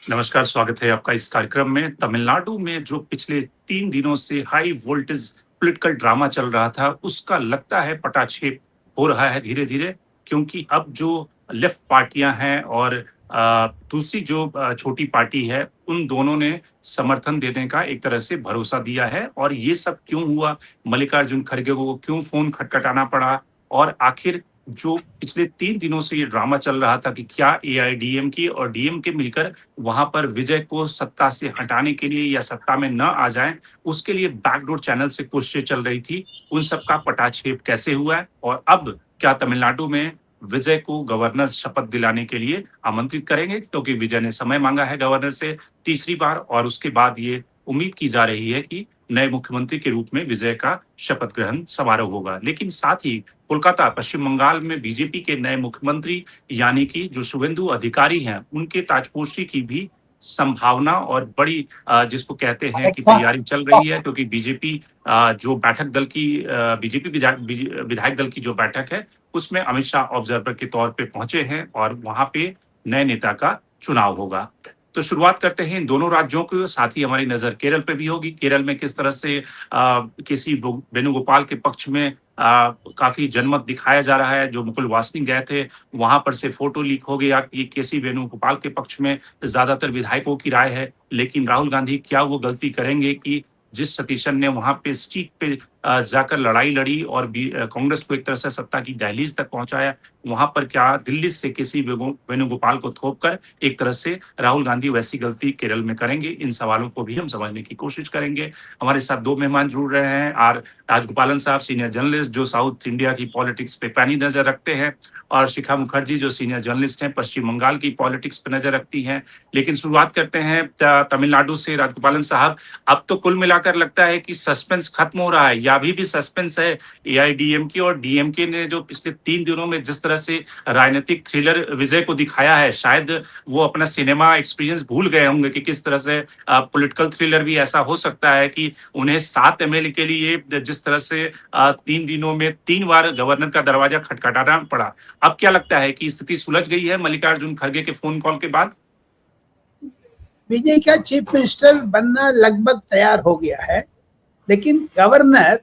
नमस्कार, स्वागत है आपका इस कार्यक्रम में। तमिलनाडु में जो पिछले 3 दिनों से हाई वोल्टेज पॉलिटिकल ड्रामा चल रहा था, उसका लगता है पटाक्षेप हो रहा है धीरे-धीरे, क्योंकि अब जो लेफ्ट पार्टियां हैं और दूसरी जो छोटी पार्टी है, उन दोनों ने समर्थन देने का एक तरह से भरोसा दिया है। और ये सब क्यों हुआ? मल्लिकार्जुन खड़गे को क्यों फ़ोन खटखटाना पड़ा? और आखिर जो पिछले 3 दिनों से ये ड्रामा चल रहा था कि क्या एआईएडीएमके और डीएमके मिलकर वहां पर विजय को सत्ता से हटाने के लिए या सत्ता में न आ जाएं, उसके लिए बैकडोर चैनल से कोशिशें चल रही थी। उन सब का पटाक्षेप कैसे हुआ है और अब क्या तमिलनाडु में विजय को गवर्नर शपथ दिलाने के लिए आमंत्रित करेंगे, क्योंकि विजय ने समय मांगा है गवर्नर से तीसरी बार, और उसके बाद ये उम्मीद की जा रही है कि नए मुख्यमंत्री के रूप में विजय का शपथ ग्रहण समारोह होगा। लेकिन साथ ही कोलकाता, पश्चिम बंगाल में बीजेपी के नए मुख्यमंत्री यानी कि जो शुभेंदु अधिकारी हैं, उनके ताजपोशी की भी संभावना और बड़ी जिसको कहते हैं कि तैयारी चल रही है, क्योंकि बीजेपी जो बैठक दल की बीजेपी विधायक दल की जो बैठक है, उसमें अमित शाह ऑब्जर्वर के तौर पे पहुंचे हैं और वहां पे नए नेता का चुनाव होगा। तो शुरुआत करते हैं इन दोनों राज्यों को, साथ ही हमारी नजर केरल पे भी होगी। केरल में किस तरह से केसी वेणुगोपाल के पक्ष में काफी जनमत दिखाया जा रहा है। जो मुकुल वासनिक गए थे, वहां पर से फोटो लीक हो गया कि केसी वेणुगोपाल के पक्ष में ज्यादातर विधायकों की राय है। लेकिन राहुल गांधी क्या वो गलती करेंगे कि जिस सतीशन ने वहां पे स्ट्रीट पे जाकर लड़ाई लड़ी और कांग्रेस को एक तरह से सत्ता की दहलीज तक पहुंचाया, वहां पर क्या दिल्ली से केसी वेणुगोपाल को थोपकर एक तरह से राहुल गांधी वैसी गलती केरल में करेंगे? इन सवालों को भी हम समझने की कोशिश करेंगे। हमारे साथ दो मेहमान जुड़ रहे हैं। आर राजगोपालन साहब, सीनियर जर्नलिस्ट जो साउथ इंडिया की पॉलिटिक्स पे पैनी नजर रखते हैं, और शिखा मुखर्जी जो सीनियर जर्नलिस्ट हैं, पश्चिम बंगाल की पॉलिटिक्स पे नजर रखती हैं। लेकिन शुरुआत करते हैं तमिलनाडु से। राजगोपालन साहब, अब तो कुल मिलाकर लगता है कि सस्पेंस खत्म हो रहा है, या अभी भी सस्पेंस है? एआईडीएमके और डीएमके ने जो पिछले 3 दिनों में जिस तरह से राजनीतिक थ्रिलर विजय को दिखाया है, शायद वो अपना सिनेमा एक्सपीरियंस भूल गए होंगे कि किस तरह से पॉलिटिकल थ्रिलर भी ऐसा हो सकता है कि उन्हें 7 एमएलए के लिए जिस तरह से 3 दिनों में 3 बार गवर्नर का दरवाजा खटखटाना पड़ा। अब क्या लगता है कि स्थिति सुलझ गई है मल्लिकार्जुन खड़गे के फोन कॉल के बाद? विजय का चीफ मिनिस्टर बनना लगभग तैयार हो गया है, लेकिन गवर्नर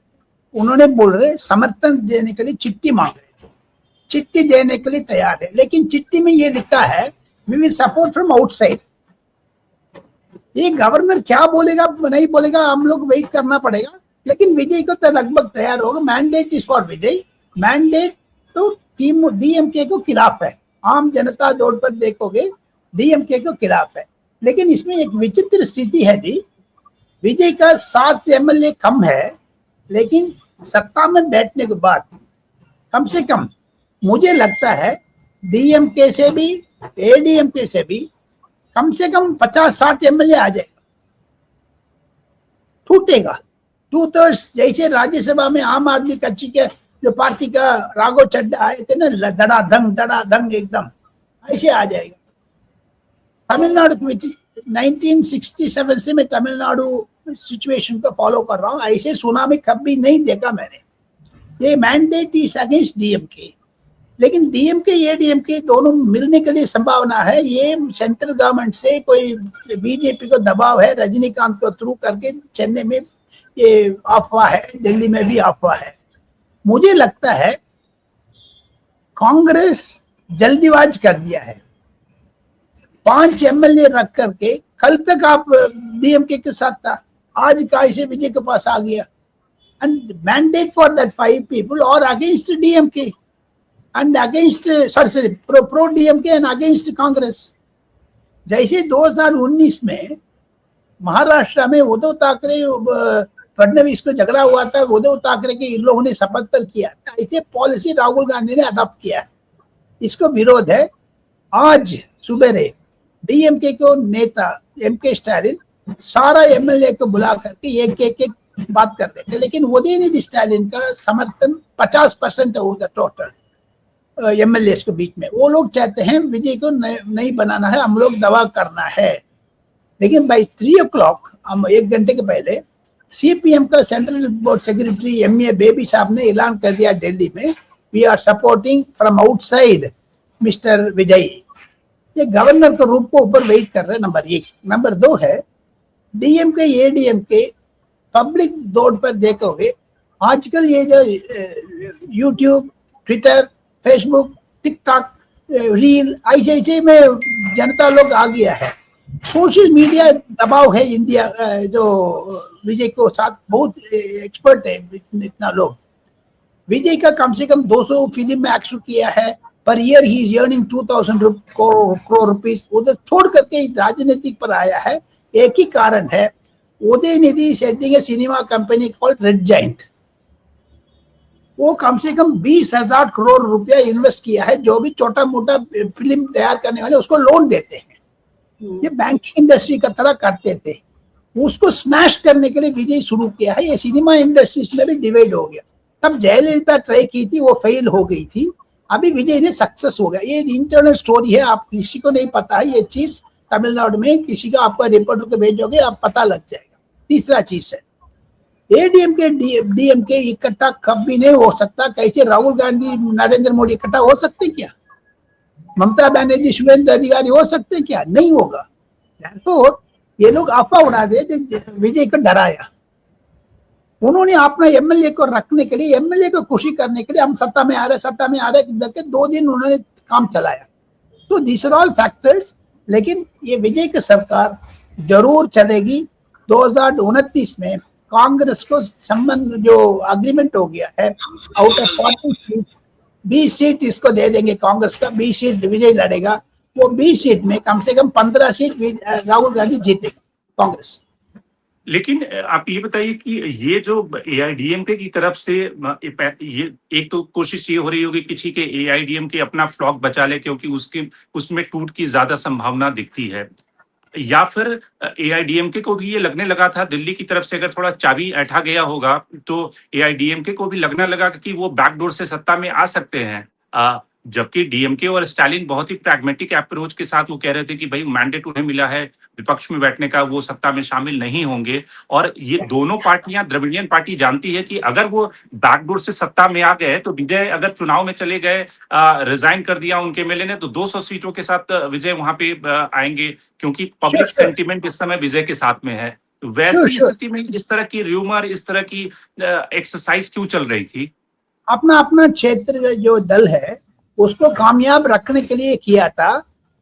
उन्होंने बोल रहे समर्थन देने के लिए चिट्ठी मांग रहे, चिट्ठी देने के लिए तैयार है, लेकिन चिट्ठी में ये लिखा है we will support from outside. ये गवर्नर क्या बोलेगा नहीं बोलेगा हम लोग वेट करना पड़ेगा, लेकिन विजय को तो लगभग तैयार होगा। Mandate is for Vijay. Mandate तो डीएमके को खिलाफ है, आम जनता दौड़ पर देखोगे डीएमके को खिलाफ है। लेकिन इसमें एक विचित्र स्थिति है जी, विजय का 7 एमएलए कम है, लेकिन सत्ता में बैठने के बाद कम से कम मुझे लगता है डीएमके से भी एडीएमके से भी कम से कम 50-60 एमएलए आ जाएगा, टूटेगा 2/3। जैसे राज्यसभा में आम आदमी कच्ची के जो पार्टी का राघव चड्ढा आए थे ना, धड़ाधंग एकदम ऐसे आ जाएगा। तमिलनाडु 1967 से मैं तमिलनाडु सिचुएशन को फॉलो कर रहा हूँ, ऐसे सुनामी कभी नहीं देखा मैंने। ये मैंडेट इज अगेंस्ट डीएमके, लेकिन डीएमके एडीएमके दोनों मिलने के लिए संभावना है। ये सेंट्रल गवर्नमेंट से कोई बीजेपी को दबाव है, रजनीकांत को थ्रू करके चेन्नई में ये अफवाह है, दिल्ली में भी अफवाह है। मुझे लगता है कांग्रेस जल्दीबाज कर दिया है, 5 एमएलए रख करके। कल तक आप डीएमके के साथ था, आज कैसे विजय के पास आ गया? And mandate for that 5 people और against DMK and against sorry pro DMK and against Congress. जैसे 2019 में महाराष्ट्र में उद्धव ठाकरे फडणवीस को झगड़ा हुआ था, उद्धव ठाकरे के इन लोगों ने शपथ किया था, ऐसे पॉलिसी राहुल गांधी ने अडॉप्ट किया। इसको विरोध है। आज सुबह डीएमके को नेता एमके स्टालिन सारा एमएलए को बुला करके एक बात कर रहे थे, लेकिन उदयनिधि स्टालिन का समर्थन 50% होगा टोटल एमएलए के बीच में। वो लोग चाहते हैं विजय को नहीं बनाना है, हम लोग दवा करना है। लेकिन बाई 3 o'clock हम 1 घंटे के पहले सीपीएम का central board secretary MA Baby साहब ने ऐलान कर दिया दिल्ली में, we are supporting from outside mister Vijay. ये गवर्नर के रूप को ऊपर वेट कर रहे हैं, नंबर 1। नंबर 2 है डीएमके एडीएमके पब्लिक दौड़ पर देखे हुए आजकल ये जो YouTube, Twitter, Facebook, TikTok, reel ऐसे में जनता लोग आ गया है। सोशल मीडिया दबाव है इंडिया जो विजय को साथ बहुत एक्सपर्ट है इतना लोग। विजय का कम से कम 200 फिल्म में एक्ट किया है, per year he is earning 2000 crore rupees. उधर छोड़ करके राजनीतिक पर आया है। एक ही कारण है, Udhayanidhi setting a cinema company called Red Giant. वो कम से कम 20,000 करोड़ रुपया इन्वेस्ट किया है। जो भी छोटा मोटा फिल्म तैयार करने वाले उसको लोन देते हैं, ये बैंकिंग इंडस्ट्री का तरह करते थे। उसको स्मैश करने के लिए विजय शुरू किया है। ये सिनेमा इंडस्ट्रीज में भी डिवाइड हो गया। तब जयललिता ट्राई की थी, वो फेल हो गई थी। अभी विजय ने सक्सेस हो गया। ये इंटरनल स्टोरी है, आप किसी को नहीं पता है ये चीज। तमिलनाडु में किसी का आपका रिपोर्टर को भेजोगे, आप पता लग जाएगा। तीसरा चीज है एडीएमके डीएमके इकट्ठा कभी नहीं हो सकता। कैसे राहुल गांधी नरेंद्र मोदी इकट्ठा हो सकते क्या? ममता बनर्जी शुभेंदु अधिकारी हो सकते क्या? नहीं होगा। तो ये लोग अफवाह उड़ा दे, विजय को डराया। उन्होंने अपना एमएलए को रखने के लिए, एमएलए को खुशी करने के लिए हम सत्ता में आ रहे 2 दिन उन्होंने काम चलाया। तो दिस आर ऑल फैक्टर्स। लेकिन ये विजय की सरकार जरूर चलेगी। 2029 में कांग्रेस को संबंध जो अग्रीमेंट हो गया है, आउट ऑफ 40 सीट 20 सीट इसको दे देंगे कांग्रेस का, 20 सीट विजय लड़ेगा। वो 20 सीट में कम से कम 15 सीट राहुल गांधी जीतेगा कांग्रेस। लेकिन आप ये बताइए कि ये जो एआईडीएमके की तरफ से ये एक तो कोशिश ये हो रही होगी कि ठीक है एआईडीएमके अपना फ्लॉक बचा ले क्योंकि उसमें टूट की ज्यादा संभावना दिखती है, या फिर एआईडीएमके को भी ये लगने लगा था दिल्ली की तरफ से अगर थोड़ा चाबी ऐंठा गया होगा तो एआईडीएमके को भी लगने लगा कि वो बैकडोर से सत्ता में आ सकते हैं। जबकि डीएमके और स्टालिन बहुत ही प्रैग्मेटिक अप्रोच के साथ वो कह रहे थे कि भाई मैंडेट उन्हें मिला है विपक्ष में बैठने का, वो सत्ता में शामिल नहीं होंगे। और ये दोनों पार्टियां, द्रविडियन पार्टी जानती है कि अगर वो बैकडोर से सत्ता में आ गए तो विजय अगर चुनाव में चले गए, रिजाइन कर दिया उनके एमएलए ने, तो 200 सीटों के साथ विजय वहां पे आएंगे क्योंकि पब्लिक सेंटिमेंट इस समय विजय के साथ में है। वैसी स्थिति में इस तरह की र्यूमर, इस तरह की एक्सरसाइज क्यों चल रही थी? अपना अपना क्षेत्र जो दल है उसको कामयाब रखने के लिए किया था।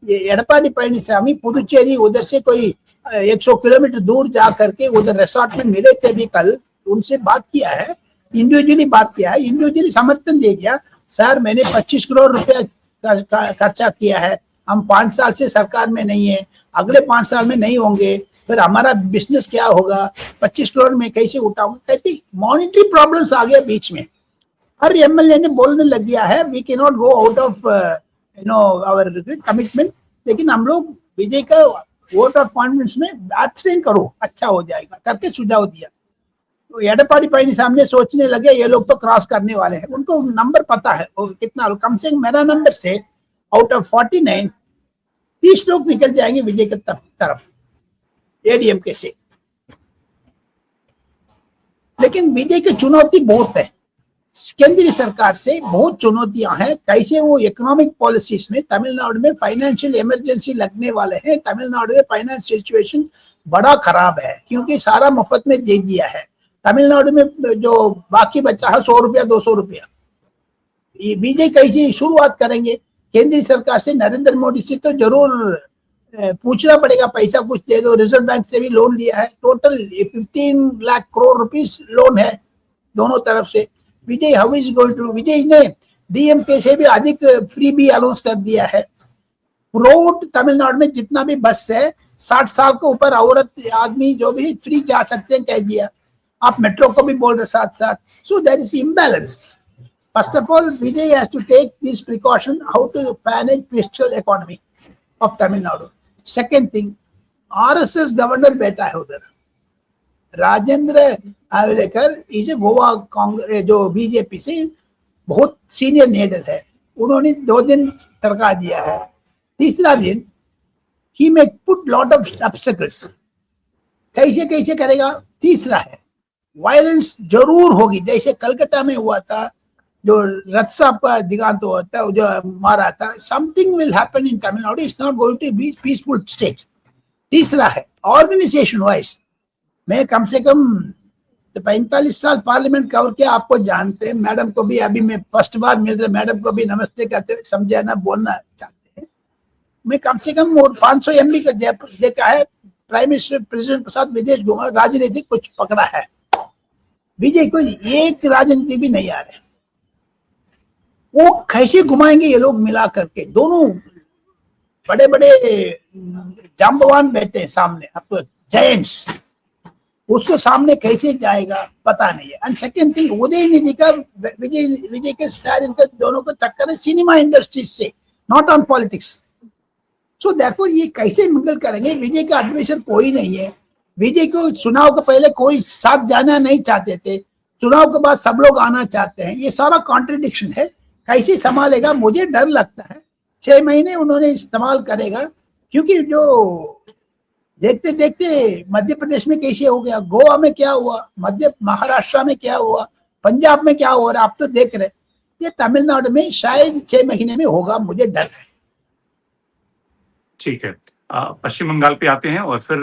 ये एडपाडी पळनिसामी पुदुचेरी उधर से कोई 100 किलोमीटर दूर जा करके उधर रिसोर्ट में मिले थे। भी कल उनसे बात किया है, इंडिविजुअली बात किया है, इंडिविजुअली समर्थन दे दिया। सर मैंने 25 करोड़ रुपया खर्चा किया है, हम 5 साल से सरकार में नहीं है, अगले 5 साल में नहीं होंगे, फिर हमारा बिजनेस क्या होगा, 25 करोड़ में कैसे उठाऊंगा। कहती मॉनिटरी प्रॉब्लम्स आ गया बीच में। हर एमएलए ने बोलने लग गया है we can not go out of our commitment. लेकिन हम लोग विजय का वोट ऑफ कॉन्फिडेंस में एब्सटेन करो, अच्छा हो जाएगा करके सुझाव दिया। तो एडपाडी पळनिसामी सोचने लगे ये लोग तो क्रॉस करने वाले हैं, उनको नंबर पता है वो कितना, कम से कम मेरा नंबर से आउट ऑफ 49 30 लोग निकल जाएंगे विजय की तरफ एडीएमके से। लेकिन विजय की चुनौती बहुत है, केंद्रीय सरकार से बहुत चुनौतियां हैं। कैसे वो इकोनॉमिक पॉलिसीज में, तमिलनाडु में फाइनेंशियल इमरजेंसी लगने वाले हैं। तमिलनाडु में फाइनेंस सिचुएशन बड़ा खराब है क्योंकि सारा मुफ्त में दे दिया है। तमिलनाडु में जो बाकी बचा है 100 रुपया 200 रुपया, बीजेपी कैसे शुरुआत करेंगे? केंद्रीय सरकार से, नरेंद्र मोदी से तो जरूर पूछना पड़ेगा, पैसा कुछ दे दो। रिजर्व बैंक से भी लोन लिया है, total 15 lakh crore rupees loan है दोनों तरफ से। विजय हाउ इज गोइंग टू, विजय ने डीएमके से भी अधिक फ्री भी अनाउंस कर दिया है। रोड तमिलनाडु में जितना भी बस है 60 साल के ऊपर औरत आदमी जो भी फ्री जा सकते हैं कह दिया। आप मेट्रो को भी बोल रहे साथ साथ। So there is imbalance. First of all Vijay has to take this precaution how to manage fiscal economy of Tamil Nadu. Second thing, RSS governor बैठा है उधर, राजेंद्र आवेलेकर इसे गोवा कांग्रेस जो बीजेपी से बहुत सीनियर लीडर है, उन्होंने 2 दिन तरका दिया है। तीसरा दिन ही में पुट लॉट ऑफ ऑब्स्टेकल्स, कैसे कैसे करेगा। तीसरा है वायलेंस जरूर होगी, जैसे कलकत्ता में हुआ था जो रथ साहब का दिगांत होता है, जो मारा था, something will happen in Tamil Nadu, it's not going to be peaceful state. तीसरा है ऑर्गेनाइजेशन वाइज, मैं कम से कम 45 साल पार्लियामेंट कवर किया, आपको जानते हैं, मैडम को भी अभी मैं फर्स्ट बार मिल रहा, मैडम को भी नमस्ते कहते हुए समझाना बोलना चाहते हैं। मैं कम से कम 500 MB का देखा है, प्राइम मिनिस्टर प्रेसिडेंट के साथ विदेश घूमा, राजनीति कुछ पकड़ा है। विजय को एक राजनीति भी नहीं आ रहे, वो कैसे घुमाएंगे ये लोग मिला करके, दोनों बड़े बड़े जांबवान बैठे हैं सामने, आपको जायंट्स, उसको सामने कैसे जाएगा पता नहीं है। एंड सेकेंड थिंग, उदयनिधि का विजय के स्टालिन का दोनों को टक्कर है सिनेमा इंडस्ट्री से, not on politics. So therefore ये कैसे मिंगल करेंगे? विजय का एडमिशन कोई नहीं है, विजय को चुनाव के पहले कोई साथ जाना नहीं चाहते थे, चुनाव के बाद सब लोग आना चाहते हैं, ये सारा कॉन्ट्रडिक्शन है। कैसे संभालेगा? मुझे डर लगता है 6 महीने उन्होंने इस्तेमाल करेगा, क्योंकि जो देखते देखते मध्य प्रदेश में कैसे हो गया, गोवा में क्या हुआ, महाराष्ट्र में क्या हुआ, पंजाब में क्या हो रहा है, आप तो देख रहे, ये तमिलनाडु में शायद 6 महीने में होगा, मुझे डर है। ठीक है, पश्चिम बंगाल पे आते हैं और फिर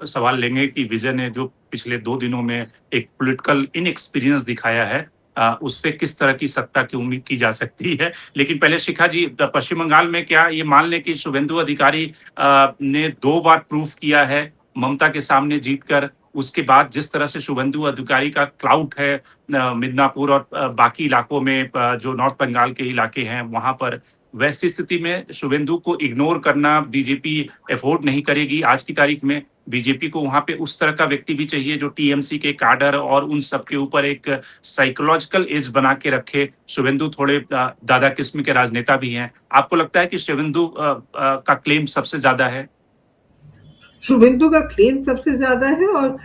सवाल लेंगे कि विजय ने जो पिछले 2 दिनों में एक पॉलिटिकल इनएक्सपीरियंस दिखाया है, उससे किस तरह की सत्ता की उम्मीद की जा सकती है। लेकिन पहले शिखा जी, पश्चिम बंगाल में क्या ये मान लें कि शुभेंदु अधिकारी ने 2 बार प्रूफ किया है ममता के सामने जीतकर, उसके बाद जिस तरह से शुभेंदु अधिकारी का क्लाउड है मिदनापुर और बाकी इलाकों में, जो नॉर्थ बंगाल के इलाके हैं वहां पर, वैसी स्थिति में शुभेंदु को इग्नोर करना बीजेपी एफोर्ड नहीं करेगी। आज की तारीख में बीजेपी को वहां पे उस तरह का व्यक्ति भी चाहिए जो टीएमसी के काडर और उन सब के ऊपर एक साइकोलॉजिकल एज बना के रखे। शुभेंदु थोड़े दादा किस्म के राजनेता भी हैं, आपको लगता है कि शुभेंदु का क्लेम सबसे ज्यादा है? शुभेंदु का क्लेम सबसे ज्यादा है, और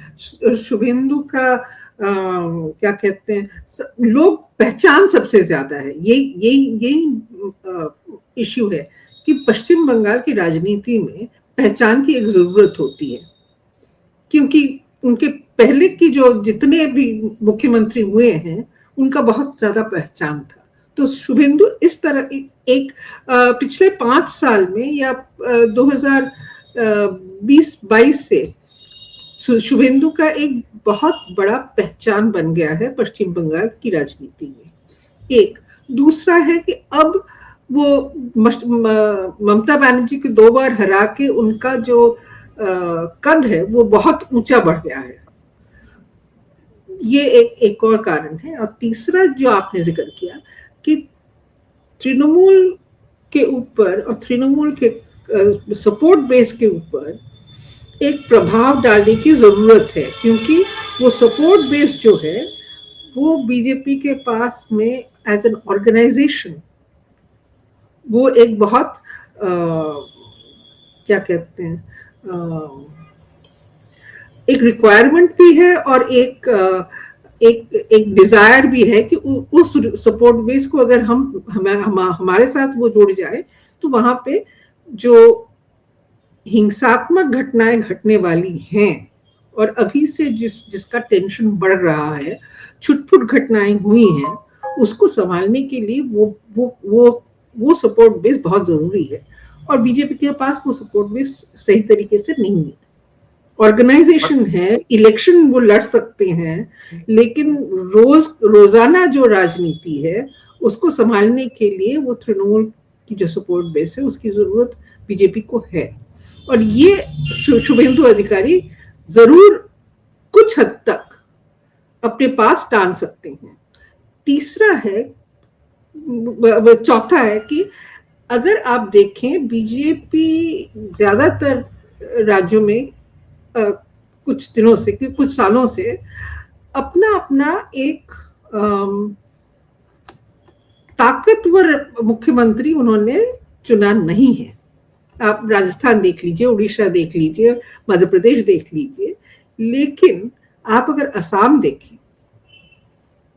शुभेंदु का क्या कहते हैं, लोग पहचान सबसे ज्यादा है। यही इश्यू है कि पश्चिम बंगाल की राजनीति में पहचान की एक जरूरत होती है, क्योंकि उनके पहले की जो जितने भी मुख्यमंत्री हुए हैं उनका बहुत ज्यादा पहचान था। तो शुभेंदु इस तरह एक पिछले 5 साल में या 2020-22 से शुभेंदु का एक बहुत बड़ा पहचान बन गया है पश्चिम बंगाल की राजनीति में। एक दूसरा है कि अब वो ममता बनर्जी को 2 बार हरा के उनका जो कद है वो बहुत ऊंचा बढ़ गया है, ये एक और कारण है। और तीसरा जो आपने जिक्र किया कि तृणमूल के ऊपर और तृणमूल के सपोर्ट बेस के ऊपर एक प्रभाव डालने की जरूरत है, क्योंकि वो सपोर्ट बेस जो है वो बीजेपी के पास में एज एन ऑर्गेनाइजेशन वो एक बहुत क्या कहते हैं, एक रिक्वायरमेंट भी है और एक डिजायर भी है कि उस सपोर्ट बेस को अगर हमारे साथ वो जुड़ जाए तो वहां पे जो हिंसात्मक घटनाएं घटने वाली हैं और अभी से जिसका टेंशन बढ़ रहा है, छुटपुट घटनाएं हुई हैं, उसको संभालने के लिए वो सपोर्ट बेस बहुत जरूरी है। और बीजेपी के पास वो सपोर्ट बेस सही तरीके से नहीं है। ऑर्गेनाइजेशन है, इलेक्शन वो लड़ सकते हैं, लेकिन रोजाना जो राजनीति है उसको संभालने के लिए वो तृणमूल की जो सपोर्ट बेस है उसकी जरूरत बीजेपी को है। और ये शुभेंदु अधिकारी जरूर कुछ हद तक अपने पास टान सकते हैं। तीसरा है, चौथा है कि अगर आप देखें बीजेपी ज्यादातर राज्यों में कुछ दिनों से, कुछ सालों से अपना एक ताकतवर मुख्यमंत्री उन्होंने चुना नहीं है। आप राजस्थान देख लीजिए, उड़ीसा देख लीजिए, मध्य प्रदेश देख लीजिए, लेकिन आप अगर असम देखें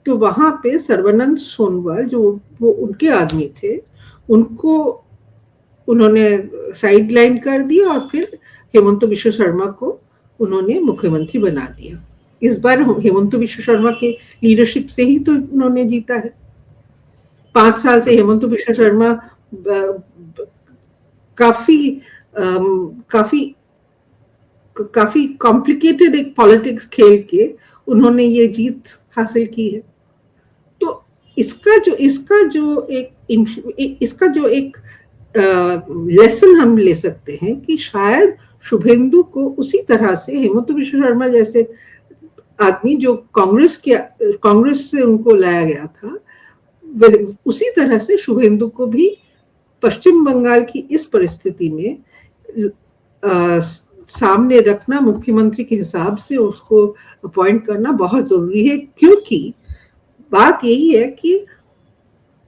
तो वहां पे सर्बानंद सोनोवाल जो वो उनके आदमी थे, उनको उन्होंने साइडलाइन कर दिया और फिर हेमंत बिश्व शर्मा को उन्होंने मुख्यमंत्री बना दिया। इस बार हेमंत बिश्व शर्मा के लीडरशिप से ही तो उन्होंने जीता है। 5 साल से हेमंत बिश्व शर्मा काफी कॉम्प्लिकेटेड एक पॉलिटिक्स खेल के उन्होंने ये जीत हासिल की है। तो इसका जो एक लेसन हम ले सकते हैं कि शायद शुभेंदु को उसी तरह से हेमंत बिश्व शर्मा जैसे आदमी जो कांग्रेस से उनको लाया गया था, उसी तरह से शुभेंदु को भी पश्चिम बंगाल की इस परिस्थिति में सामने रखना, मुख्यमंत्री के हिसाब से उसको अपॉइंट करना बहुत जरूरी है। क्योंकि बात यही है कि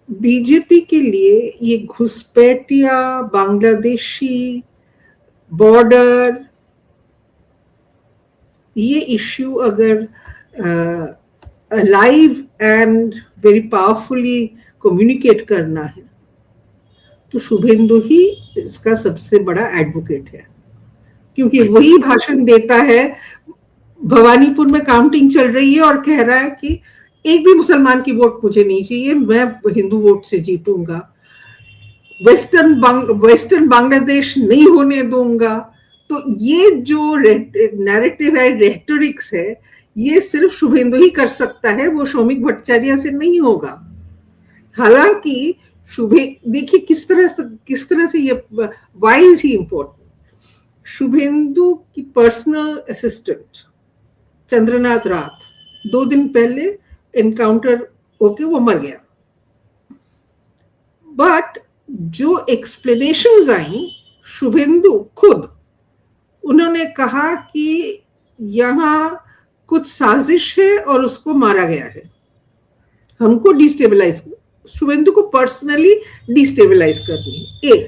बीजेपी के लिए ये घुसपैठिया, बांग्लादेशी, बॉर्डर, ये इश्यू अगर live and very powerfully communicate करना है तो शुभेंदु ही इसका सबसे बड़ा एडवोकेट है, क्योंकि वही भाषण देता है। भवानीपुर में काउंटिंग चल रही है और कह रहा है कि एक भी मुसलमान की वोट मुझे नहीं चाहिए, मैं हिंदू वोट से जीतूंगा, वेस्टर्न बांग्लादेश नहीं होने दूंगा। तो ये जो नैरेटिव है, रेटोरिक्स है, ये सिर्फ शुभेंदु ही कर सकता है, वो शौमिक भट्टाचार्य से नहीं होगा। हालांकि देखिए किस तरह से ये why is he important. Suvendu की पर्सनल असिस्टेंट चंद्रनाथ रात 2 दिन पहले एनकाउंटर होके वो मर गया, बट जो एक्सप्लेनेशंस आई, शुभेंदु खुद उन्होंने कहा कि यहाँ कुछ साजिश है और उसको मारा गया है, हमको डिस्टेबलाइज, शुभेंदु को पर्सनली डिस्टेबलाइज करनी है। एक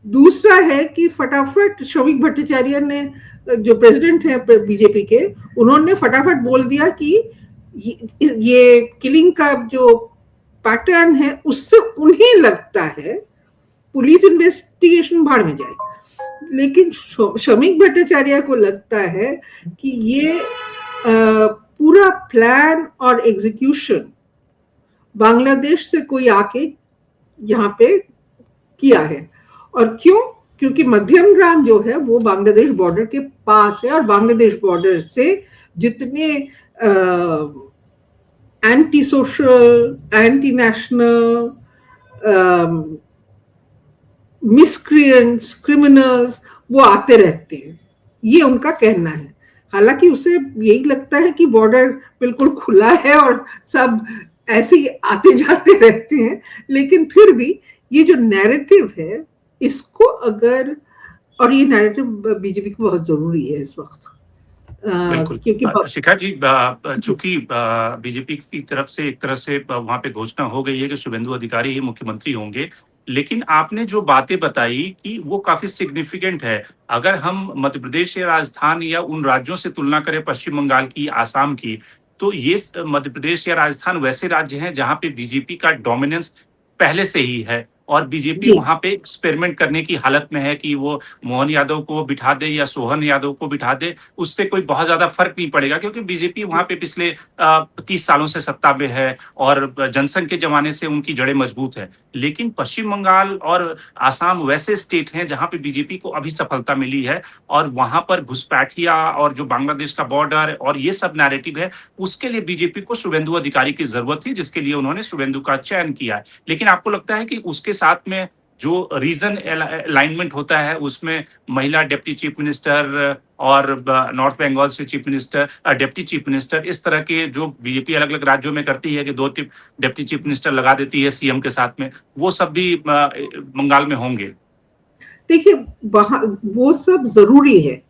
दूसरा है कि फटाफट शौमिक भट्टाचार्य ने, जो प्रेसिडेंट है बीजेपी के, उन्होंने फटाफट बोल दिया कि ये किलिंग का जो पैटर्न है उससे उन्हें लगता है पुलिस इन्वेस्टिगेशन भाड़ में जाए, लेकिन शौमिक भट्टाचार्य को लगता है कि ये पूरा प्लान और एग्जीक्यूशन बांग्लादेश से कोई आके यहाँ पे किया है। और क्योंकि मध्यम ग्राम जो है वो बांग्लादेश बॉर्डर के पास है, और बांग्लादेश बॉर्डर से जितने anti social, anti national, miscreants, criminals वो आते रहते हैं, ये उनका कहना है। हालांकि उसे यही लगता है कि बॉर्डर बिल्कुल खुला है और सब ऐसे ही आते जाते रहते हैं, लेकिन फिर भी ये जो नैरेटिव है इसको अगर, और ये नैरेटिव बीजेपी को बहुत जरूरी है इस वक्त, क्योंकि शिखा जी, चूंकि बीजेपी की तरफ से एक तरह से वहां पे घोषणा हो गई है कि शुभेंदु अधिकारी ही मुख्यमंत्री होंगे, लेकिन आपने जो बातें बताई कि वो काफी सिग्निफिकेंट है। अगर हम मध्य प्रदेश या राजस्थान या उन राज्यों से तुलना करें, पश्चिम बंगाल की, आसाम की, तो ये मध्य प्रदेश या राजस्थान वैसे राज्य हैं जहां पे बीजेपी का डोमिनेंस पहले से ही है, और बीजेपी वहां पे एक्सपेरिमेंट करने की हालत में है कि वो मोहन यादव को बिठा दे या सोहन यादव को बिठा दे, उससे कोई बहुत ज्यादा फर्क नहीं पड़ेगा, क्योंकि बीजेपी वहां पे पिछले 30 सालों से सत्ता में है और जनसंघ के जमाने से उनकी जड़ें मजबूत है। लेकिन पश्चिम बंगाल और आसाम वैसे स्टेट हैं जहां पे बीजेपी को अभी सफलता मिली है, और वहां पर घुसपैठिया और जो बांग्लादेश का बॉर्डर और ये सब नैरेटिव है, उसके लिए बीजेपी को शुभेंदु अधिकारी की जरूरत थी, जिसके लिए उन्होंने शुभेंदु का चयन किया है। लेकिन आपको लगता है कि उसके साथ में जो रीजन अलाइनमेंट होता है उसमें महिला डिप्टी चीफ मिनिस्टर और नॉर्थ बंगाल से chief minister, deputy chief minister, इस तरह के जो बीजेपी अलग अलग राज्यों में करती है कि 2 डिप्टी चीफ मिनिस्टर लगा देती है सीएम के साथ में, वो सब भी बंगाल में होंगे। देखिए वो सब जरूरी है,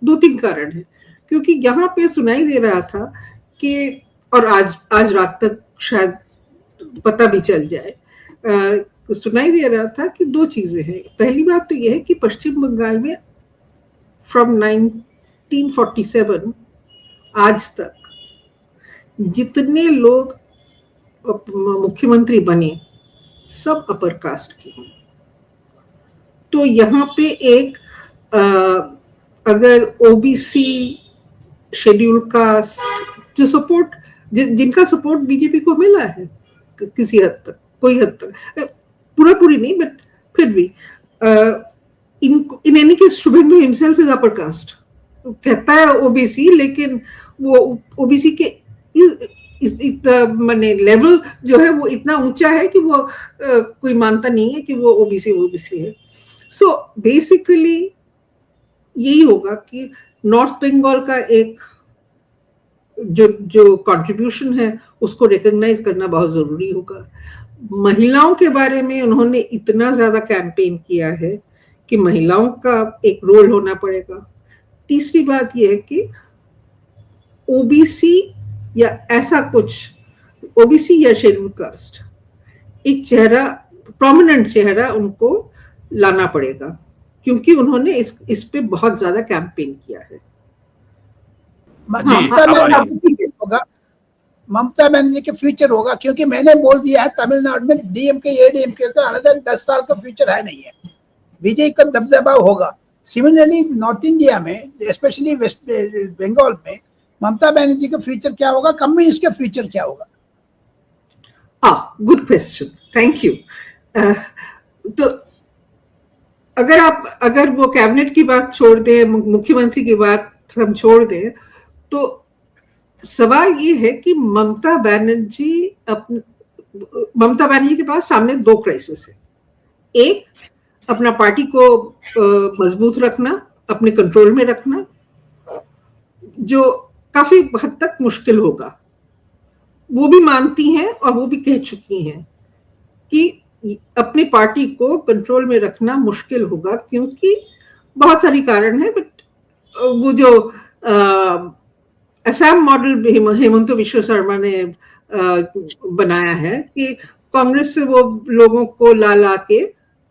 2-3 कारण है। क्योंकि यहाँ पे सुनाई दे रहा था कि, और आज रात तक शायद पता भी चल जाए, सुनाई दे रहा था कि 2 चीजें हैं। पहली बात तो यह है कि पश्चिम बंगाल में फ्रॉम 1947 आज तक जितने लोग मुख्यमंत्री बने सब अपर कास्ट के हैं। तो यहाँ पे एक अगर ओबीसी शेड्यूल का जो सपोर्ट, जिनका सपोर्ट बीजेपी को मिला है किसी हद तक, कोई हद तक, पूरी नहीं, बट फिर भी in any case Suvendu himself is upper caste, कहता है ओबीसी, लेकिन वो ओबीसी के माने लेवल जो है वो इतना ऊंचा है कि वो कोई मानता नहीं है कि वो ओबीसी है। सो बेसिकली यही होगा कि नॉर्थ बंगाल का एक जो कंट्रीब्यूशन है उसको रिकॉग्नाइज करना बहुत जरूरी होगा। महिलाओं के बारे में उन्होंने इतना ज्यादा कैंपेन किया है कि महिलाओं का एक रोल होना पड़ेगा। तीसरी बात यह है कि ओबीसी या ऐसा कुछ, ओबीसी या शेड्यूल कास्ट, एक चेहरा, प्रोमिनेंट चेहरा उनको लाना पड़ेगा, क्योंकि उन्होंने इस पे बहुत ज्यादा कैंपेन किया है। ममता बनर्जी के फ्यूचर होगा, क्योंकि मैंने बोल दिया है तमिलनाडु में डीएमके एडीएमके का अनदर 10 साल का फ्यूचर है नहीं है, बीजेपी का दबदबा होगा। सिमिलरली नॉर्थ इंडिया में, स्पेशली वेस्ट बंगाल में, ममता बनर्जी का फ्यूचर क्या होगा, कम्युनिस्ट का फ्यूचर क्या होगा? Good question, thank you. तो अगर वो कैबिनेट की बात छोड़ दें, मुख्यमंत्री की बात हम छोड़ दें, तो सवाल ये है कि ममता बनर्जी के पास सामने दो क्राइसिस है। एक, अपना पार्टी को मजबूत रखना, अपने कंट्रोल में रखना, जो काफी हद तक मुश्किल होगा। वो भी मानती हैं और वो भी कह चुकी हैं कि अपनी पार्टी को कंट्रोल में रखना मुश्किल होगा, क्योंकि बहुत सारी कारण है। बट वो जो असम मॉडल हेमंत बिश्व शर्मा ने बनाया है कि कांग्रेस से वो लोगों को ला के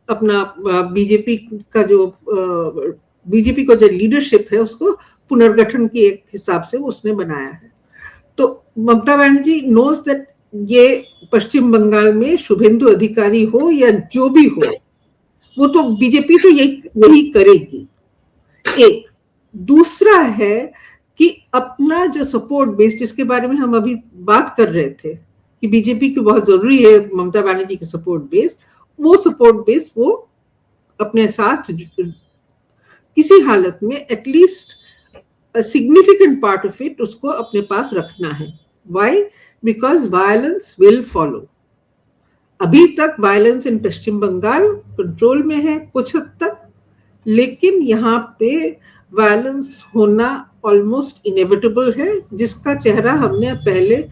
अपना बीजेपी को जो लीडरशिप है उसको पुनर्गठन के एक हिसाब से उसने बनाया है। तो ममता बनर्जी नोज दैट ये पश्चिम बंगाल में शुभेंदु अधिकारी हो या जो भी हो, वो तो बीजेपी तो यही करेगी। एक दूसरा है कि अपना जो सपोर्ट बेस, जिसके बारे में हम अभी बात कर रहे थे कि बीजेपी की बहुत जरूरी है ममता बनर्जी की सपोर्ट बेस, वो सपोर्ट बेस वो अपने साथ किसी हालत में at least significant part of it उसको अपने पास रखना है। Why? Because violence will follow. अभी तक violence in Paschim Bangal control में है कुछ हद तक, लेकिन यहाँ पे वायलेंस होना ऑलमोस्ट इनेविटेबल है, जिसका चेहरा हमने पहले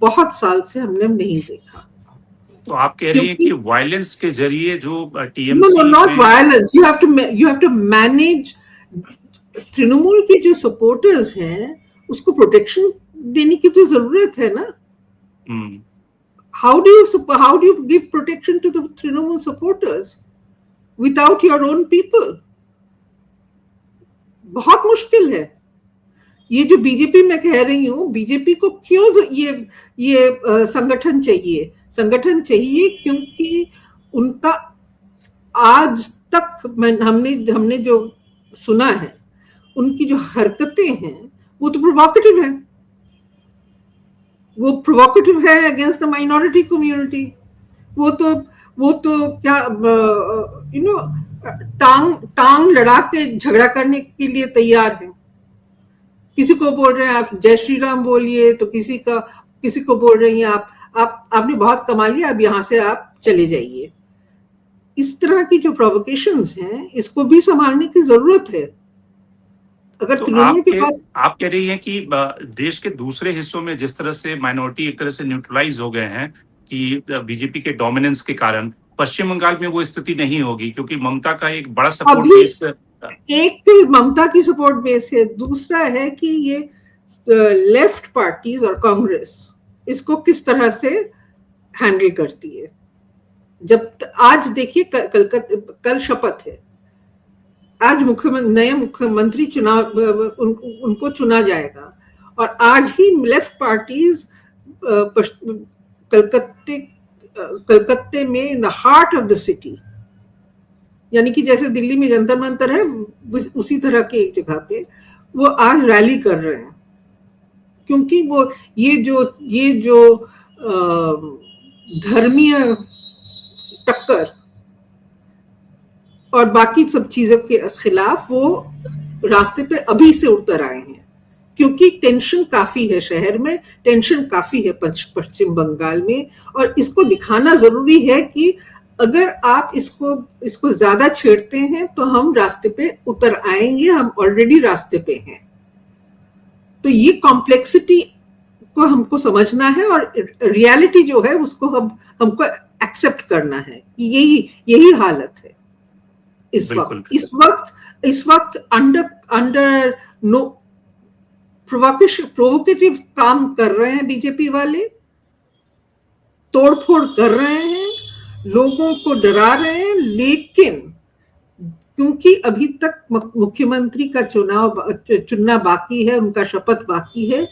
बहुत साल से हमने नहीं देखा। तो आप कह रही हैं कि वायलेंस के जरिए जो TMC No, not violence. You have to manage। Trinamool के जो सपोर्टर्स हैं उसको प्रोटेक्शन देने की तो जरूरत है ना। How do you give protection to the Trinamool supporters without your own people? बहुत मुश्किल है। ये जो बीजेपी में कह रही हूँ, बीजेपी को क्यों ये संगठन चाहिए क्योंकि उनका आज तक हमने जो सुना है, उनकी जो हरकतें हैं वो तो प्रोवोकेटिव है अगेंस्ट द माइनॉरिटी कम्युनिटी। वो तो क्या टांग लड़ा के झगड़ा करने के लिए तैयार है। किसी को बोल रहे हैं आप जय श्री राम बोलिए, तो किसी को बोल रही हैं आपने बहुत कमा लिया, अब यहाँ से आप चले जाइए। इस तरह की जो प्रोवोकेशंस हैं, इसको भी संभालने की जरूरत है। अगर तो आप कह रही हैं कि देश के दूसरे हिस्सों में जिस तरह से माइनॉरिटी एक तरह से न्यूट्रलाइज हो गए हैं कि बीजेपी के डोमिनेंस के कारण, पश्चिम बंगाल में वो स्थिति नहीं होगी, क्योंकि ममता का एक बड़ा सपोर्ट बेस, एक तो ममता की सपोर्ट बेस है, दूसरा है कि ये लेफ्ट पार्टीज और कांग्रेस इसको किस तरह से हैंडल करती है। जब आज देखिए कल शपथ है, आज नए मुख्यमंत्री उनको चुना जाएगा, और आज ही लेफ्ट पार्टीज कलकत्ते में in the heart of the city, यानी कि जैसे दिल्ली में जंतर मंतर है, उसी तरह की एक जगह पे वो आज रैली कर रहे हैं, क्योंकि वो ये जो धर्मीय टक्कर और बाकी सब चीजों के खिलाफ वो रास्ते पे अभी से उतर आए हैं, क्योंकि टेंशन काफी है शहर में, टेंशन काफी है पश्चिम बंगाल में, और इसको दिखाना जरूरी है कि अगर आप इसको ज्यादा छेड़ते हैं तो हम रास्ते पे उतर आएंगे, हम ऑलरेडी रास्ते पे हैं। तो ये कॉम्प्लेक्सिटी को हमको समझना है और रियलिटी जो है उसको हमको एक्सेप्ट करना है कि यही हालत है इस वक्त अंडर नो प्रोवोकेटिव काम कर रहे हैं बीजेपी वाले, तोड़फोड़ कर रहे हैं, लोगों को डरा रहे हैं, लेकिन क्योंकि अभी तक मुख्यमंत्री का चुनना बाकी है, उनका शपथ बाकी है,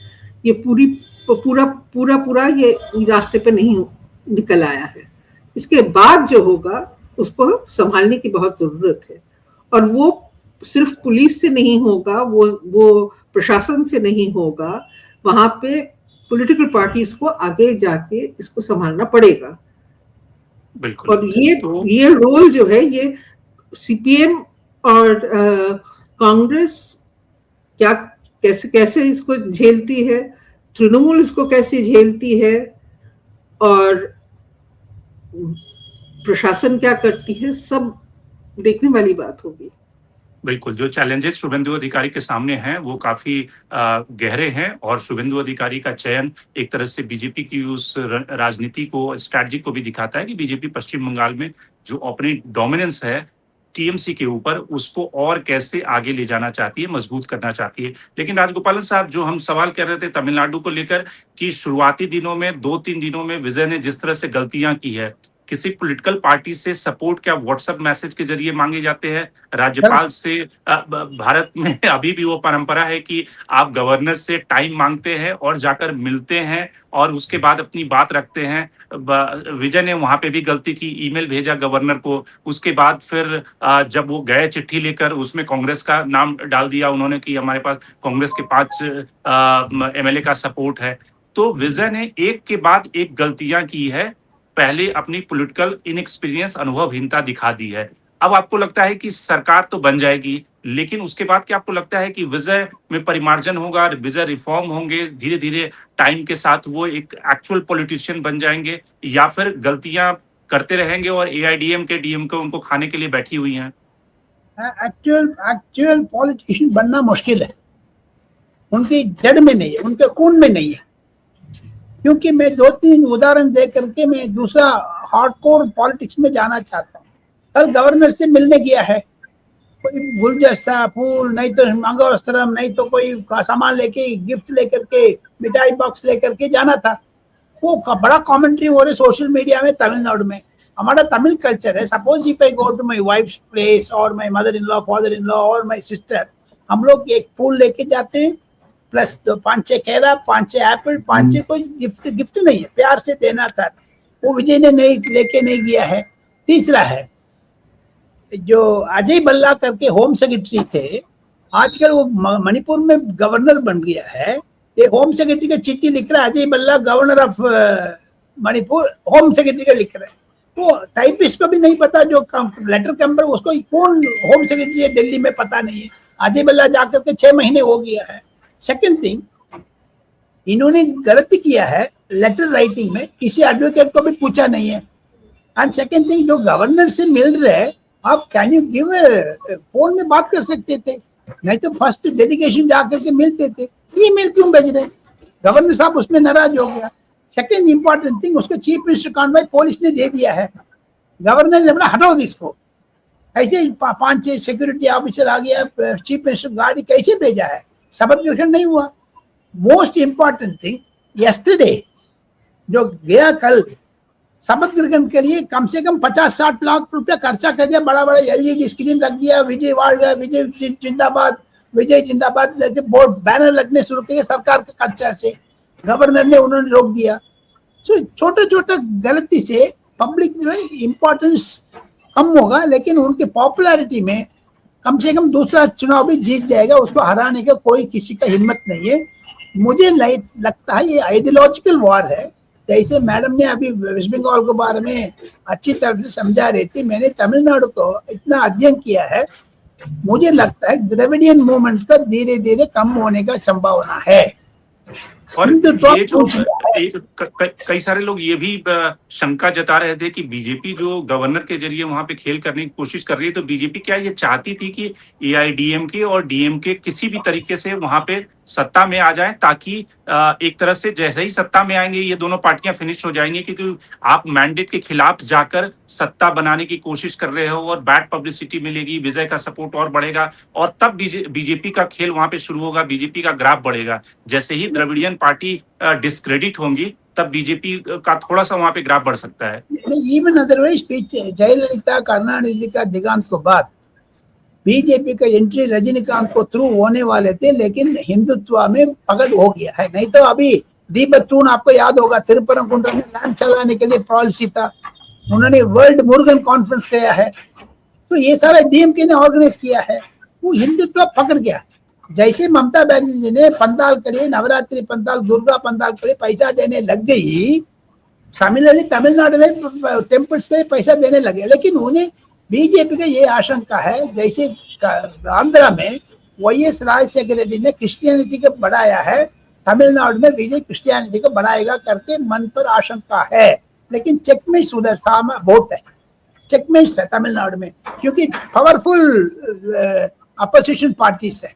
ये पूरा ये रास्ते पे नहीं निकल आया है। इसके बाद जो होगा उसको संभालने की बहुत जरूरत है, और वो सिर्फ पुलिस से नहीं होगा, वो प्रशासन से नहीं होगा, वहां पे पॉलिटिकल पार्टीज को आगे जाके इसको संभालना पड़ेगा। बिल्कुल। और ये रोल जो है ये सीपीएम और कांग्रेस कैसे इसको झेलती है, तृणमूल इसको कैसे झेलती है, और प्रशासन क्या करती है, सब देखने वाली बात होगी। बिल्कुल, जो चैलेंजेस शुभेंदु अधिकारी के सामने हैं वो काफी गहरे हैं, और शुभेंदु अधिकारी का चयन एक तरह से बीजेपी की उस राजनीति को, स्ट्रैटेजी को भी दिखाता है कि बीजेपी पश्चिम बंगाल में जो अपनी डोमिनेंस है टीएमसी के ऊपर, उसको और कैसे आगे ले जाना चाहती है, मजबूत करना चाहती है। लेकिन राजगोपालन साहब, जो हम सवाल कर रहे थे तमिलनाडु को लेकर कि शुरुआती दिनों में 2-3 दिनों में विजय ने जिस तरह से गलतियां की है, किसी पॉलिटिकल पार्टी से सपोर्ट क्या व्हाट्सएप मैसेज के जरिए मांगे जाते हैं? राज्यपाल से भारत में अभी भी वो परंपरा है कि आप गवर्नर से टाइम मांगते हैं और जाकर मिलते हैं और उसके बाद अपनी बात रखते हैं। विजय ने वहां पे भी गलती की, ईमेल भेजा गवर्नर को, उसके बाद फिर जब वो गए चिट्ठी लेकर उसमें कांग्रेस का नाम डाल दिया उन्होंने कि हमारे पास कांग्रेस के 5 एमएलए का सपोर्ट है। तो विजय ने एक के बाद एक गलतियां की है, पहले अपनी पॉलिटिकल इनएक्सपीरियंस, अनुभवहीनता दिखा दी है। अब आपको लगता है कि सरकार तो बन जाएगी, लेकिन उसके बाद क्या आपको लगता है कि विजय में परिमार्जन होगा, विजय रिफॉर्म होंगे, धीरे धीरे टाइम के साथ वो एक एक्चुअल पॉलिटिशियन बन जाएंगे, या फिर गलतियां करते रहेंगे और एआईडीएमके डीएमके उनको खाने के लिए बैठी हुई हैं? एक्चुअल पॉलिटिशियन बनना मुश्किल है, उनकी जड़ में नहीं है, उनके खून में नहीं है। क्योंकि मैं 2-3 उदाहरण दे करके मैं दूसरा हार्डकोर पॉलिटिक्स में जाना चाहता हूँ। कल गवर्नर से मिलने गया है, कोई गुलदस्ता, फूल, नहीं तो मंगलस्त्रम, नहीं तो कोई सामान लेके, गिफ्ट लेकर के, मिठाई बॉक्स लेकर के जाना था। वो बड़ा कमेंट्री हो रही सोशल मीडिया में तमिलनाडु में। हमारा तमिल कल्चर है, suppose if I go to my wife's place और my mother in law, father in law और माई सिस्टर, हम लोग एक फूल लेके जाते हैं प्लस 5-6 केला, 5-6 एप्पल, 5-6 कोई गिफ्ट नहीं है, प्यार से देना था। वो विजय ने नहीं लेके नहीं गया है। तीसरा है जो अजय बल्ला करके होम सेक्रेटरी थे, आजकल वो मणिपुर में गवर्नर बन गया है। ये होम सेक्रेटरी का चिट्ठी लिख रहा है, अजय बल्ला governor of Manipur, home secretary का लिख रहा है। वो टाइपिस्ट को भी नहीं पता, जो लेटर कम्बर उसको कौन होम सेक्रेटरी है दिल्ली में पता नहीं है। अजय बल्ला जाकर के 6 महीने हो गया है। सेकंड थिंग, इन्होंने गलती किया है लेटर राइटिंग में, किसी एडवोकेट को भी पूछा नहीं है। एंड सेकंड थिंग, जो गवर्नर से मिल रहे हैं, आप कैन यू गिव फोन में बात कर सकते थे, नहीं तो फर्स्ट डेलीगेशन जाकर के मिलते थे। ईमेल क्यों भेज रहे? गवर्नर साहब उसमें नाराज हो गया। सेकंड इंपॉर्टेंट थिंग, उसको चीफ मिनिस्टर कॉन्वॉय पुलिस ने दे दिया है। गवर्नर ने बोला हटाओ इसको। ऐसे 5-6 सिक्योरिटी ऑफिसर आ गया, चीफ मिनिस्टर गाड़ी कैसे भेजा है? शपथ ग्रहण नहीं हुआ। मोस्ट इंपॉर्टेंट थिंग, यस्टरडे जो गया कल शपथ ग्रहण के लिए कम से कम 50-60 लाख रुपया खर्चा कर दिया, बड़ा बड़ा एलईडी स्क्रीन रख दिया, विजय वाड़, विजय जिंदाबाद, विजय जिंदाबाद लेके बोर्ड बैनर लगने शुरू किए सरकार के खर्चा से। गवर्नर ने उन्होंने रोक दिया। सो छोटे छोटे गलती से पब्लिक जो है इम्पोर्टेंस कम होगा, लेकिन उनकी पॉपुलैरिटी में कम से कम दूसरा चुनाव भी जीत जाएगा। उसको हराने का कोई किसी का हिम्मत नहीं है। मुझे लगता है ये आइडियोलॉजिकल वॉर है, जैसे मैडम ने अभी वेस्ट बंगाल के बारे में अच्छी तरह से समझा रही थी, मैंने तमिलनाडु को इतना अध्ययन किया है, मुझे लगता है द्रविडियन मूवमेंट का धीरे धीरे कम होने का संभावना है। और ये जो कई सारे लोग ये भी शंका जता रहे थे कि बीजेपी जो गवर्नर के जरिए वहां पे खेल करने की कोशिश कर रही है, तो बीजेपी क्या ये चाहती थी कि एआईडीएमके और डीएमके किसी भी तरीके से वहां पे सत्ता में आ जाए, ताकि एक तरह से जैसे ही सत्ता में आएंगे ये दोनों पार्टियां फिनिश हो जाएंगी, क्योंकि आप मैंडेट के खिलाफ जाकर सत्ता बनाने की कोशिश कर रहे हो और बैड पब्लिसिटी मिलेगी, विजय का सपोर्ट और बढ़ेगा और तब बीजेपी का खेल वहां पे शुरू होगा, बीजेपी का ग्राफ बढ़ेगा। जैसे ही द्रविडियन पार्टी डिस्क्रेडिट होंगी तब बीजेपी का थोड़ा सा वहां पे ग्राफ बढ़ सकता है। इवन अदरवाइज जयललिता करुणानिधि का दिगांत के बाद बीजेपी का एंट्री रजनीकांत को थ्रू होने वाले थे, लेकिन हिंदुत्व में पकड़ हो गया है। नहीं तो अभी दीपतून आपको याद होगा, तिरुपरंकुंड्रम में लैंड चलाने के लिए पॉलिसी था, उन्होंने वर्ल्ड मुरुगन कॉन्फ्रेंस किया है, तो ये सारा डीएमके ने ऑर्गेनाइज किया है, वो हिंदुत्व पकड़ गया। जैसे ममता बनर्जी जी ने पंडाल के लिए, नवरात्रि पंडाल, दुर्गा पंडाल के लिए पैसा देने लग गई, सिमिलरली तमिलनाडु में टेम्पल्स के लिए पैसा देने लगे, लेकिन उन्हें बीजेपी का ये आशंका है, जैसे आंध्र में वाईएस राजशेखर रेड्डी ने क्रिश्चियनिटी को बढ़ाया है, तमिलनाडु में बीजेपी क्रिश्चियनिटी को बढ़ाएगा करके मन पर आशंका है, लेकिन चेकमेट उधर सामा बहुत है, चेकमेट है तमिलनाडु में, क्योंकि पावरफुल अपोजिशन पार्टीज है।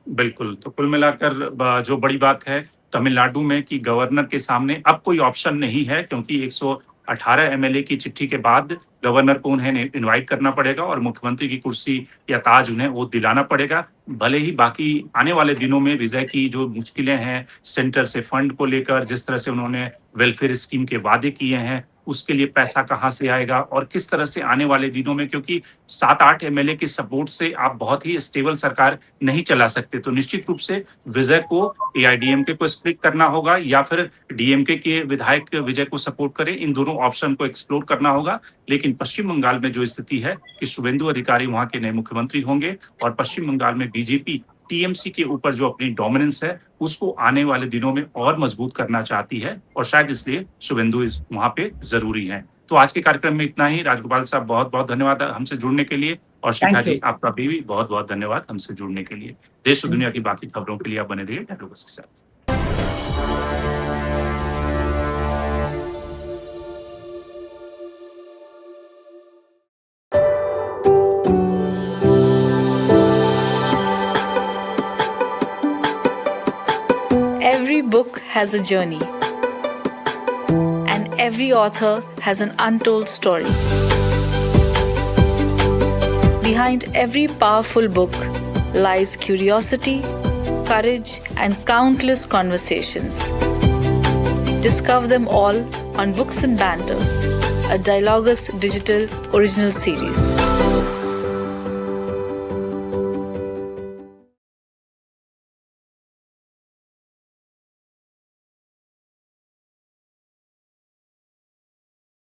बिल्कुल, तो कुल मिलाकर जो बड़ी बात है तमिलनाडु में कि गवर्नर के सामने अब कोई ऑप्शन नहीं है, क्योंकि 118 एमएलए की चिट्ठी के बाद गवर्नर को उन्हें इनवाइट करना पड़ेगा और मुख्यमंत्री की कुर्सी या ताज उन्हें वो दिलाना पड़ेगा। भले ही बाकी आने वाले दिनों में विजय की जो मुश्किलें हैं सेंटर से फंड को लेकर, जिस तरह से उन्होंने वेलफेयर स्कीम के वादे किए हैं, उसके लिए पैसा कहाँ से आएगा और किस तरह से आने वाले दिनों में, क्योंकि 7-8 एमएलए के सपोर्ट से आप बहुत ही स्टेबल सरकार नहीं चला सकते, तो निश्चित रूप से विजय को एआईडीएमके को स्प्लिट करना होगा या फिर डीएमके के विधायक विजय को सपोर्ट करें, इन दोनों ऑप्शन को एक्सप्लोर करना होगा। लेकिन पश्चिम बंगाल में जो स्थिति है कि शुभेंदु अधिकारी वहां के नए मुख्यमंत्री होंगे और पश्चिम बंगाल में बीजेपी टीएमसी के ऊपर जो अपनी डोमिनेंस है उसको आने वाले दिनों में और मजबूत करना चाहती है और शायद इसलिए शुभेंदु वहां पे जरूरी है। तो आज के कार्यक्रम में इतना ही। राजगोपाल साहब बहुत बहुत धन्यवाद हमसे जुड़ने के लिए, और शिखा जी आपका भी बहुत बहुत धन्यवाद हमसे जुड़ने के लिए। देश और दुनिया की बाकी खबरों के लिए आप बने रहिए डायलॉग्स के साथ। Every book has a journey, and every author has an untold story. Behind every powerful book lies curiosity, courage, and countless conversations. Discover them all on Books and Banter, a Dialogus Digital original series.